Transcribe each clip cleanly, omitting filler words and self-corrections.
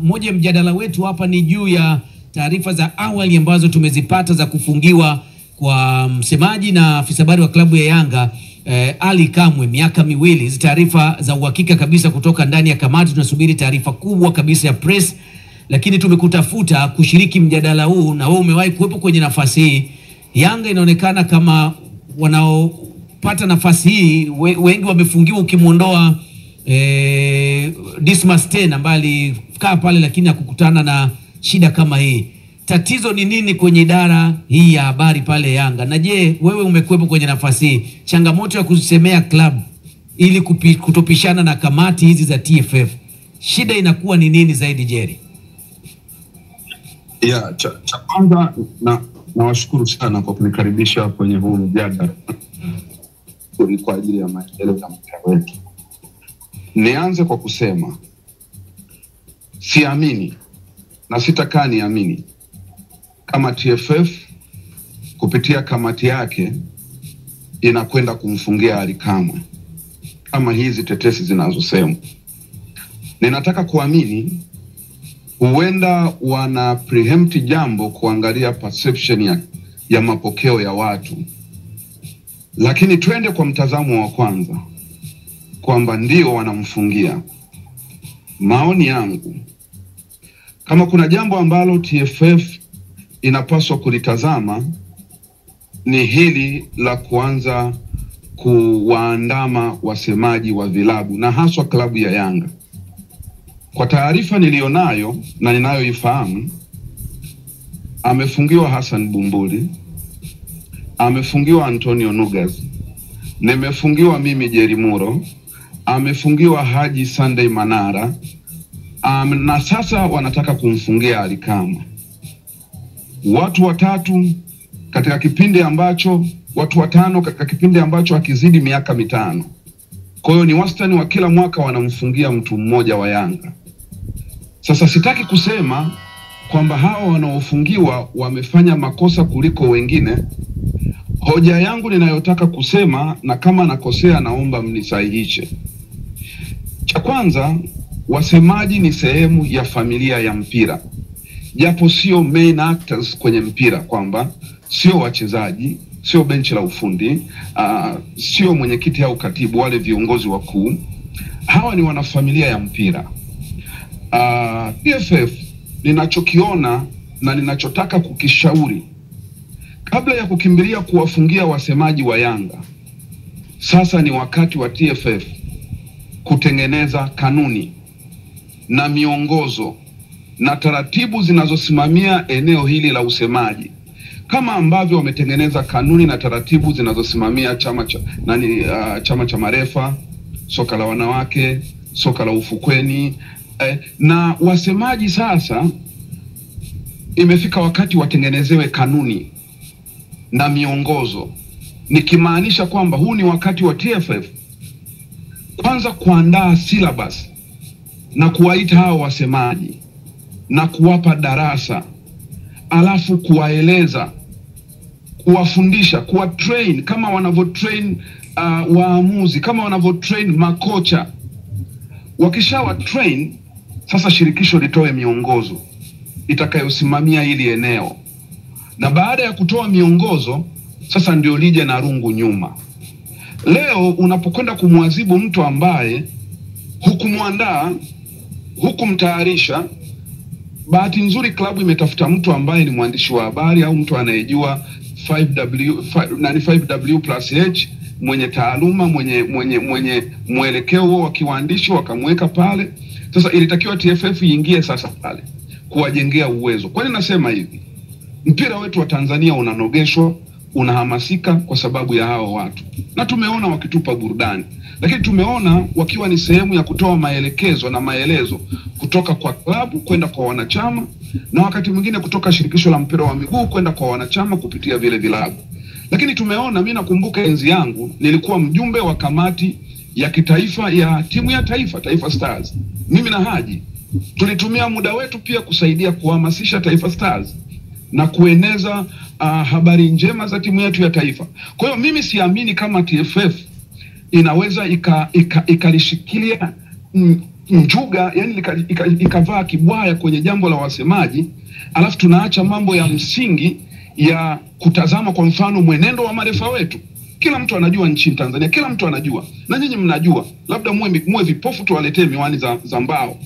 Moja mjadala wetu hapa ni juu ya taarifa za awali ambazo tumezipata za kufungiwa kwa msemaji na afisa habari wa klabu ya Yanga Ali Kamwe miaka miwili. Hizi taarifa za uhakika kabisa kutoka ndani ya kamati. Tunasubiri taarifa kubwa kabisa ya press, lakini tumekutafuta kushiriki mjadala huu na wewe umewahi kuwepo kwenye nafasi hii. Yanga inaonekana kama wanaopata nafasi hii wengi wamefungiwa, ukimuondoa Dismas Ten ambaye alikaa pale lakini hakukutana na shida kama hii. Tatizo ni nini kwenye idara hii ya habari pale Yanga? Na je, wewe umekuwepo kwenye nafasi hii, changamoto ya kusemea club ili kutopishana na kamati hizi za TFF, shida inakuwa ni nini zaidi, Jerry? Cha kwanza nawashukuru sana kwa kunikaribisha kwenye huu mjadala kwa ajili ya maendeleo ya mpira wetu. Nianze kwa kusema siamini na sitakaa niamini kama TFF kupitia kamati yake inakwenda kumfungia Ali Kamwe kama hizi tetesi zinazosema. Ninataka kuamini huenda wana preempt jambo kuangalia perception ya mapokeo ya watu. Lakini twende kwa mtazamo wa kwanza kwamba ndio wanamfungia. Maoni yangu, kama kuna jambo ambalo TFF inapaswa kulitazama ni hili la kuanza kuwaandama wasemaji wa vilabu na haswa klabu ya Yanga. Kwa taarifa nilionayo na ninayoifahamu, amefungiwa Hassan Bumbuli, amefungiwa Antonio Nugas, nimefungiwa mimi Jerry Muro, amefungiwa Haji Sunday Manara, na sasa wanataka kumfungia Ali Kamwe. Watu watatu katika kipindi ambacho, watu watano katika kipindi ambacho hakizidi miaka mitano. Kwa hiyo ni wastani wa kila mwaka wanamfungia mtu mmoja wa Yanga. Sasa sitaki kusema kwamba hawa wanaofungiwa wamefanya makosa kuliko wengine. Hoja yangu ninayotaka kusema, na kama nakosea naomba mnisahihishe. Cha kwanza, wasemaji ni sehemu ya familia ya mpira, japo sio main actors kwenye mpira, kwamba sio wachezaji, sio benchi la ufundi, sio mwenyekiti au katibu, wale viongozi wakuu. Hawa ni wanafamilia ya mpira. TFF ninachokiona na ninachotaka kukishauri, kabla ya kukimbilia kuwafungia wasemaji wa Yanga, sasa ni wakati wa TFF kutengeneza kanuni na miongozo na taratibu zinazosimamia eneo hili la usemaji, kama ambavyo wametengeneza kanuni na taratibu zinazosimamia chama cha marefa, soka la wanawake, soka la ufukweni. Na wasemaji sasa imefika wakati watengenezewe kanuni na miongozo, nikimaanisha kwamba huu ni wakati wa TFF kwanza kuandaa syllabus na kuwaita hao wasemaji na kuwapa darasa, alafu kuwaeleza, kuwafundisha, kuwatrain kama wanavyotrain waamuzi, kama wanavyotrain makocha. Wakishawa train, sasa shirikisho litoe miongozo itakayosimamia hili eneo, na baada ya kutoa miongozo sasa ndio lije na rungu nyuma. Leo unapokwenda kumwadhibu mtu ambaye hukumuandaa, hukumtayarisha, bahati nzuri klabu imetafuta mtu ambaye ni mwandishi wa habari au mtu anayejua 5W+H, mwenye taaluma, mwenye mwelekeo wa kiwaandishi, wakamweka pale. Sasa ilitakiwa TFF iingie sasa pale kuwajengea uwezo. Kwa nini nasema hivi? Mpira wetu wa Tanzania unanogeshwa, unahamasika kwa sababu ya hao watu, na tumeona wakitupa burudani, lakini tumeona wakiwa ni sehemu ya kutoa maelekezo na maelezo kutoka kwa klabu kwenda kwa wanachama, na wakati mwingine kutoka shirikisho la mpira wa miguu kwenda kwa wanachama kupitia vile vilabu. Lakini tumeona, mimi nakumbuka enzi yangu nilikuwa mjumbe wa kamati ya kitaifa ya timu ya taifa, Taifa Stars. Mimi na Haji tulitumia muda wetu pia kusaidia kuhamasisha Taifa Stars na kueneza habari njema za timu yetu ya taifa. Kwa hiyo mimi siamini kama TFF inaweza ikalishikilia njuga, yani ikavaa kibwaya kwenye jambo la wasemaji, alafu tunaacha mambo ya msingi ya kutazama kwa mfano mwenendo wa marefa wetu. Kila mtu anajua nchini Tanzania, kila mtu anajua, na nyinyi mnajua, labda muwe vipofu tuwaletee miwani za mbao.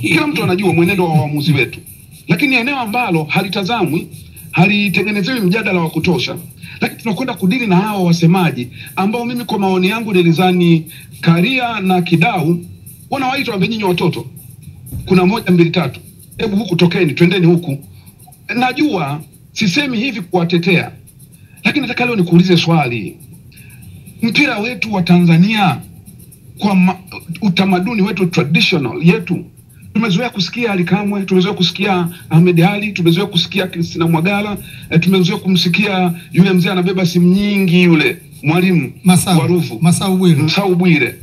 Kila mtu anajua mwenendo wa waamuzi wetu, lakini eneo ambalo halitazamwi, halitengenezewi mjadala wa kutosha, lakini tunakwenda kudili na hawa wasemaji ambao mimi kwa maoni yangu nilizani Karia na Kidau wanawaita wambe, nyinyi watoto, kuna 1 2 3, hebu huku tokeni, twendeni huku. Najua sisemi hivi kuwatetea, lakini nataka leo nikuulize swali. Mpira wetu wa Tanzania kwa utamaduni wetu traditional yetu, tumezoea kusikia Ali Kamwe, tumezoea kusikia Ahmed Ali, tumezoea kusikia Christina Mwagala, tumezoea kumsikia yule mzee anabeba simu nyingi yule mwalimu Warufu Masau Bwire.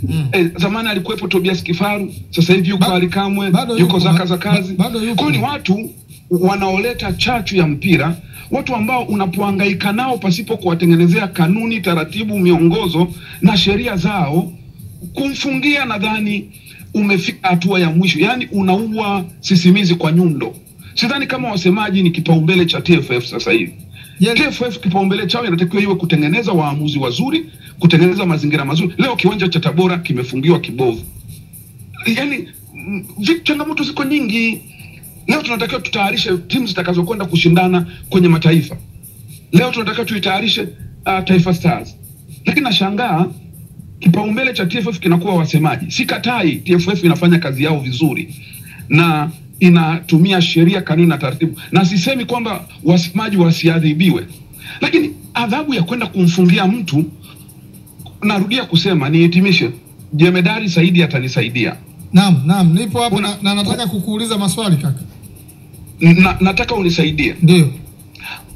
Zamani alikuwepo Tobias Kifaru, sasa hivi yuko Ali Kamwe, yuko Zaka za kazi. Kwa ni watu wanaoleta chachu ya mpira, watu ambao unapohangaika nao pasipo kuwatengenezea kanuni, taratibu, miongozo na sheria zao, kumfungia nadhani umefika hatua ya mwisho. Yani unaua sisimizi kwa nyundo. Sidhani kama wasemaji ni kipaumbele cha TFF sasa hivi. TFF kipaumbele chao inatakiwa iwe kutengeneza waamuzi wazuri, kutengeneza mazingira mazuri. Leo kiwanja cha Tabora kimefungiwa kibovu. Yani changamoto ziko nyingi. Leo tunatakiwa tutayarishe timu zitakazokwenda kushindana kwenye mataifa. Leo tunatakiwa tuitayarishe Taifa Stars. Lakini nashangaa kipaumbele cha TFF kinakuwa wasemaji. Sikatai, TFF inafanya kazi yao vizuri na inatumia sheria, kanuni na taratibu, na sisemi kwamba wasemaji wasiadhibiwe, lakini adhabu ya kwenda kumfungia mtu, narudia kusema, nihitimishe, Jemedari Saidi atanisaidia. Naam, nipo hapo na nataka kukuuliza maswali kaka. Nataka unisaidie. Ndio.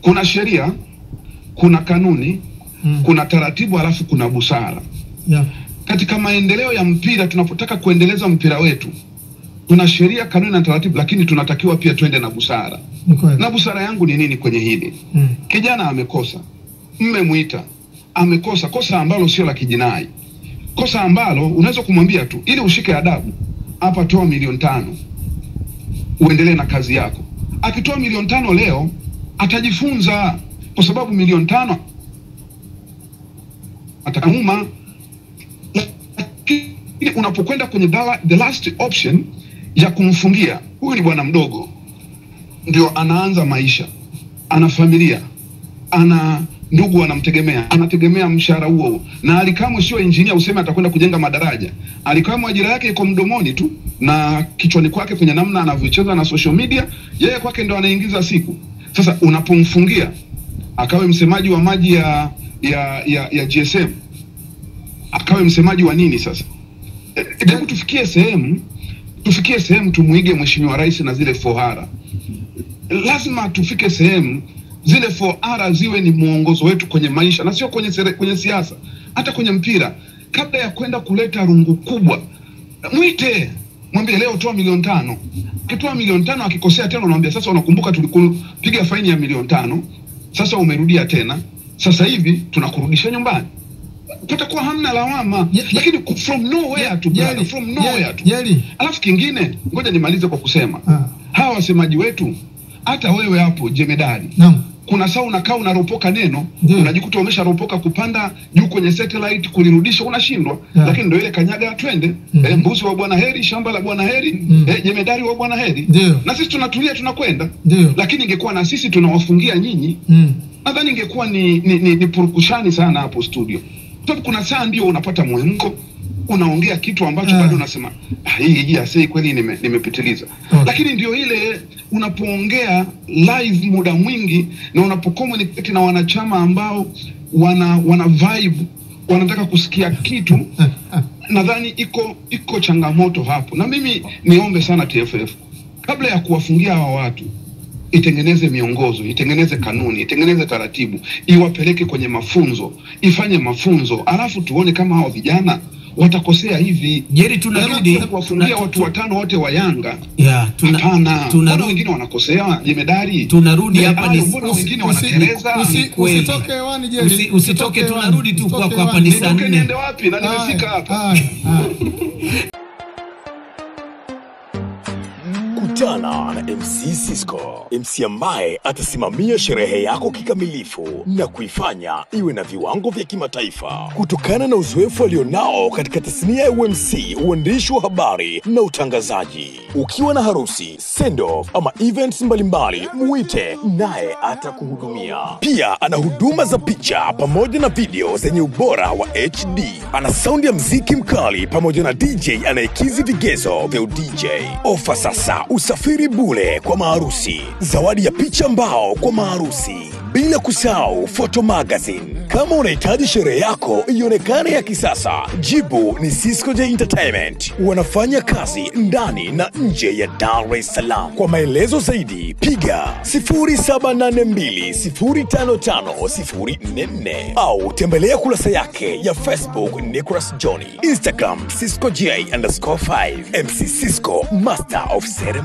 Kuna sheria, kuna kanuni, kuna taratibu, alafu kuna busara. Yeah. Katika maendeleo ya mpira, tunapotaka kuendeleza mpira wetu, tuna sheria, kanuni na taratibu, lakini tunatakiwa pia twende na busara. Na busara yangu ni nini kwenye hili? Kijana amekosa, mmemuita, amekosa kosa ambalo sio la kijinai, kosa ambalo unaweza kumwambia tu ili ushike adabu, hapa toa 5 milioni uendelee na kazi yako. Akitoa 5 milioni leo atajifunza, kwa sababu 5 milioni atakamuma. Lakini unapokwenda kwenye the last option ya kumfungia, huyu ni bwana mdogo, ndio anaanza maisha, ana familia, ana ndugu wanamtegemea, anategemea mshahara huo. Na Ali Kamwe sio engineer useme atakwenda kujenga madaraja. Ali Kamwe ajira yake iko mdomoni tu na kichwani kwake, kwenye namna anavyocheza na social media, yeye kwake ndo anaingiza siku. Sasa unapomfungia akawe msemaji wa maji ya GSM, akawe msemaji wa nini sasa? Hebu tufikie sehemu tumuige Mheshimiwa Rais na zile 4R. Lazima tufike sehemu zile 4R ziwe ni muongozo wetu kwenye maisha, na sio kwenye siasa, hata kwenye mpira. Kabla ya kwenda kuleta rungu kubwa, mwite, mwambie leo toa 5 milioni. Akitoa 5 milioni, akikosea tena unamwambia sasa, unakumbuka tulikupiga faini ya 5 milioni, sasa umerudia tena, sasa hivi tunakurudisha nyumbani. Kutakuwa hamna lawama. Lakini from nowhere to from nowhere to. Alafu kingine, ngoja nimalize kwa kusema, hawa wasemaji wetu, hata wewe hapo Jemedari, kuna saa unakaa unaropoka neno, unajikuta umesharopoka kupanda juu kwenye satellite, kulirudisha unashindwa. Lakini ndio ile kanyaga twende, mbuzi wa Bwana Heri, shamba la Bwana Heri, Jemedari wa Bwana Heri. Na sisi tunatulia, tunakwenda. Lakini ingekuwa na sisi tunawafungia nyinyi, nadhani ingekuwa ni purukushani sana hapo studio. Sababu kuna saa ndio unapata mwemko, unaongea kitu ambacho bado unasema hii asei kweli nimepitiliza. Lakini ndio ile unapoongea live muda mwingi na unapokomunicate na wanachama ambao wana vibe, wanataka kusikia kitu, nadhani iko changamoto hapo. Na mimi niombe sana TFF, kabla ya kuwafungia hawa watu, itengeneze miongozo, itengeneze kanuni, itengeneze taratibu, iwapeleke kwenye mafunzo, ifanye mafunzo, alafu tuone kama hao vijana watakosea hivi. Jerry, tunarudi kuwafungia watu 5 wote wa Yanga. Tunarudi, wengine wanakosea Jemedari. Tunarudi hapa, ni wengine wanatereza. Usitoke hewani Jerry, usitoke, tunarudi tu kwa hapa, ni saa 4. Niende wapi na nimefika hapa. Kutana na MC Sisco, MC ambaye atasimamia sherehe yako kikamilifu na kuifanya iwe na viwango vya kimataifa. Kutokana na uzoefu alionao katika tasnia ya UMC, uandishi wa habari na utangazaji. Ukiwa na harusi, send off ama events mbalimbali, muite naye atakuhudumia. Pia ana huduma za picha pamoja na video zenye ubora wa HD. Ana sound ya mziki mkali pamoja na DJ anayekizi vigezo vya DJ. Ofa sasa, usafiri bure kwa maharusi, zawadi ya picha mbao kwa maharusi, bila kusahau photo magazine. Kama unahitaji sherehe yako ionekane ya kisasa, jibu ni Sisco J Entertainment. Wanafanya kazi ndani na nje ya Dar es Salaam. Kwa maelezo zaidi piga 0782055044 au tembelea kurasa yake ya Facebook Nicholas Johnny, Instagram Sisco J_5. MC Sisco, Master of Ceremony.